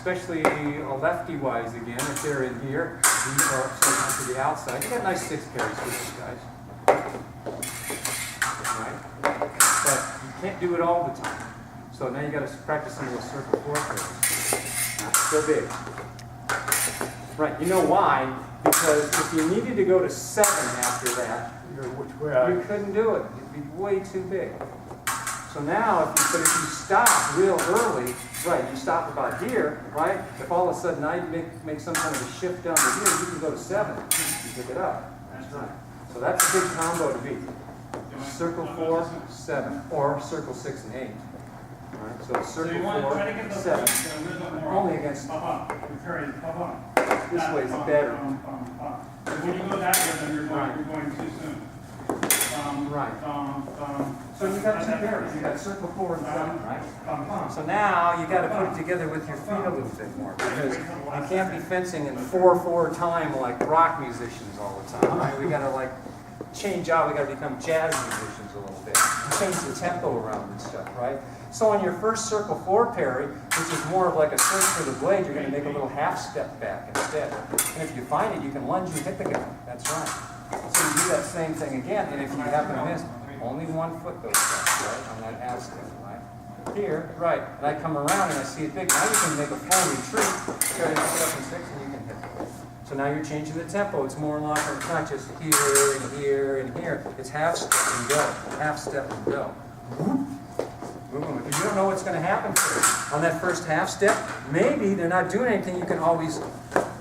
especially a lefty-wise again, if they're in here, or to the outside. You got nice 6 carries with these guys. Right? But you can't do it all the time. So now you got to practice some of those circle 4 carries. Not so big. Right, you know why? Because if you needed to go to 7 after that, you couldn't do it. It'd be way too big. So now, but if you stop real early, right, you stop about here, right? If all of a sudden I make some kind of a shift down to here, you can go to 7. You pick it up. That's right. So that's a big combo to beat. Circle 4, 7, or circle 6 and 8. All right, so circle 4, 7. Only against. This way is better. When you go that way, then you're going too soon. Right. So you got 2 pairs. You got circle 4 and 7, right? So now you got to put it together with your feet a little bit more, because you can't be fencing in 4/4 time like rock musicians all the time. Right? We got to like change out. We got to become jazz musicians a little bit. Change the tempo around and stuff, right? So on your first circle 4 parry, which is more of like a search for the blade, you're going to make a little half step back instead. And if you find it, you can lunge and hit the guy. That's right. So you do that same thing again, and if you happen to miss, only 1 foot goes back, right, on that half step, right? Here, right, and I come around and I see it big. Now you can make a full retreat, carry it up and 6, and you can hit it. So now you're changing the tempo. It's more like, it's not just here and here and here. It's half step and go, half step and go. If you don't know what's going to happen on that first half step, maybe they're not doing anything. You can always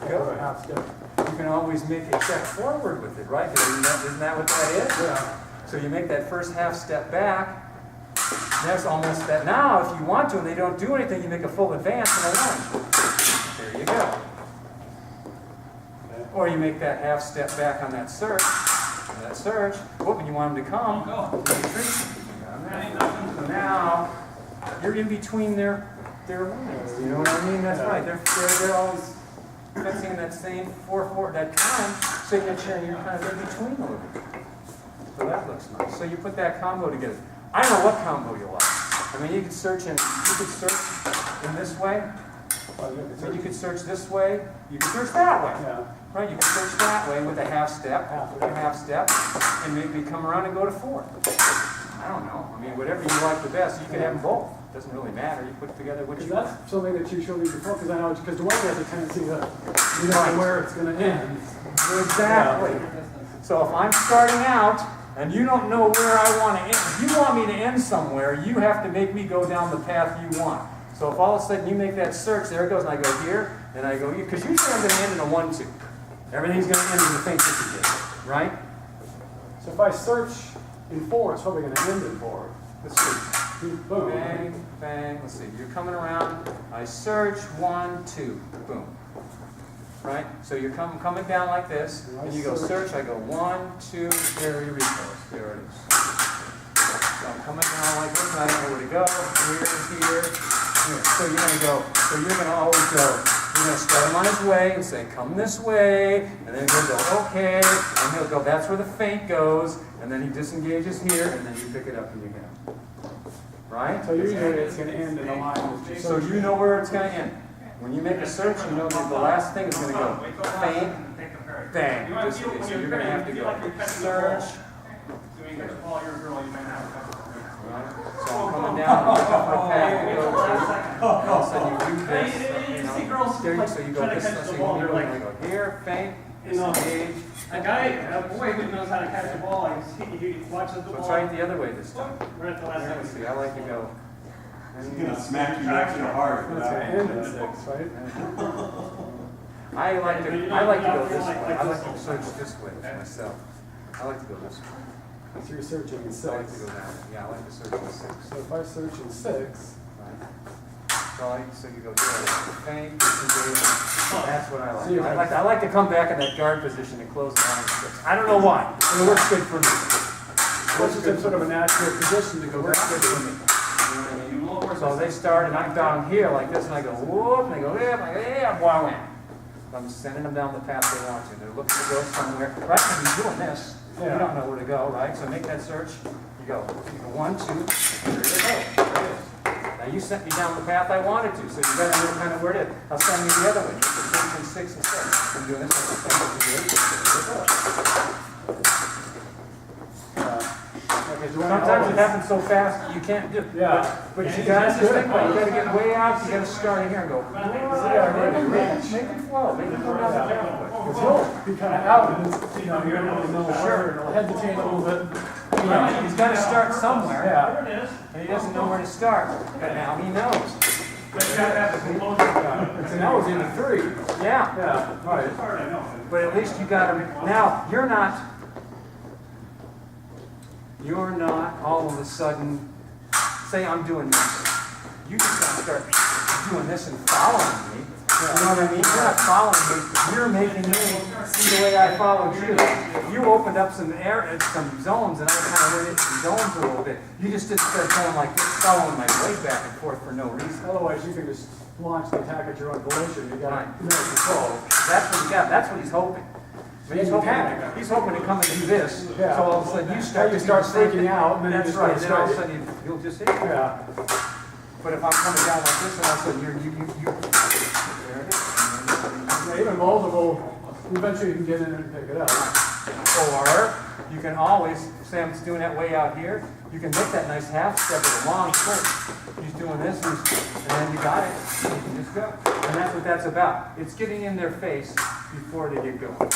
go a half step. You can always make a step forward with it, right? Isn't that what that is? Yeah. So you make that first half step back. That's almost that. Now, if you want to and they don't do anything, you make a full advance and a lunge. There you go. Or you make that half step back on that surge. When you want them to come, you retreat. So now you're in between their lines. You know what I mean? That's right. They're always fencing that same 4/4, that time signature, and you're kind of in between a little bit. So that looks nice. So you put that combo together. I don't know what combo you like. I mean, you could search in this way. So you could search this way. You could search that way. Yeah. Right? You could search that way with a half step, and maybe come around and go to 4. I don't know. I mean, whatever you like the best. You could have them both. Doesn't really matter. You put it together what you want. That's something that you showed me before, because I know, because Dwight has a tendency to, you know where it's going to end. Exactly. So if I'm starting out, and you don't know where I want to end, if you want me to end somewhere, you have to make me go down the path you want. So if all of a sudden you make that search, there it goes, and I go here, and I go here, because usually I'm going to end in a 1-2. Everything's going to end in the feint again, right? So if I search in 4, it's probably going to end in 4. Let's see. Boom. Bang, bang. Let's see. You're coming around. I search 1, 2. Boom. Right? So you're coming down like this, and you go search. I go 1, 2. There you go. There it is. So I'm coming down like this, and I don't know where to go. Here. So you're going to go. So you're going to always go. You're going to start him on his way and say, come this way, and then he'll go, okay, and he'll go, that's where the feint goes, and then he disengages here, and then you pick it up and you get him. Right? So usually it's going to end in a line. So you know where it's going to end. When you make a search, you know that the last thing is going to go feint, bang. So you're going to have to go search. Right? So I'm coming down, and pick up my path to go to. All of a sudden you do this. So you go this, so you go here, feint, disengage. A boy who knows how to catch a ball, he watches the ball. So try it the other way this time. Right at the last Let's see, I like to go. He's going to smack you extra hard. It's going to end in 6, right? I like to go this way. I like to search this way myself. I like to go this way. So you're searching in 6. I like to go that way. Yeah, I like to search in 6. So if I search in 6, Right. So you go here. Feint, disengage. That's what I like. So I like to come back in that guard position and close the line. I don't know why. It works good for me. which is in sort of a natural position to go back to. So they start, and I'm down here like this, and I go, whoop, and they go, yeah, wow, I'm sending them down the path they want to. They're looking to go somewhere. Right? And you're doing this. You don't know where to go, right? So make that search. You go 1, 2, there you go. There it is. Now you sent me down the path I wanted to, so you gotta know kind of where it is. I'll send you the other one, just between 6 and 6. I'm doing this, I'm going to do 8. Okay, Joanna, Sometimes it always- happens so fast you can't do it. Yeah. But you gotta just think about it. You gotta get way out, you gotta start in here and go. Make it flow, make it go down the pathway. Because he'll be kind of out, and it's, you know, you don't really know where, and he'll hesitate a little bit. Yeah, he's gotta start somewhere, Yeah. There it is. and he doesn't know where to start. But now he knows. But you gotta have the composure. Yeah. So now it's into 3. Yeah, Yeah, right. It's hard, I know. but at least you gotta, now, you're not all of a sudden, say I'm doing this. You just gotta start doing this and following me. You know what I mean? You're not following me, you're making me see the way I followed you. You opened up some zones, and I kind of went into some zones a little bit. You just didn't start going like this, following my way back and forth for no reason. Otherwise, you can just launch the attack at your own volition. You got Right. no control. That's what he got, that's what he's hoping. But he's hoping to come and do this, so Yeah. all of a sudden you start You to start do the same freaking thing. out, and then you That's just right, go then all of a straight. sudden you'll just hit. Yeah. But if I'm coming down like this, and all of a sudden you there it is. Yeah, even multiple, eventually you can get in and pick it up. Or you can always, say I'm doing that way out here, you can make that nice half step with a long foot. He's doing this, and then you got it, you can just go. And that's what that's about. It's getting in their face before they get going.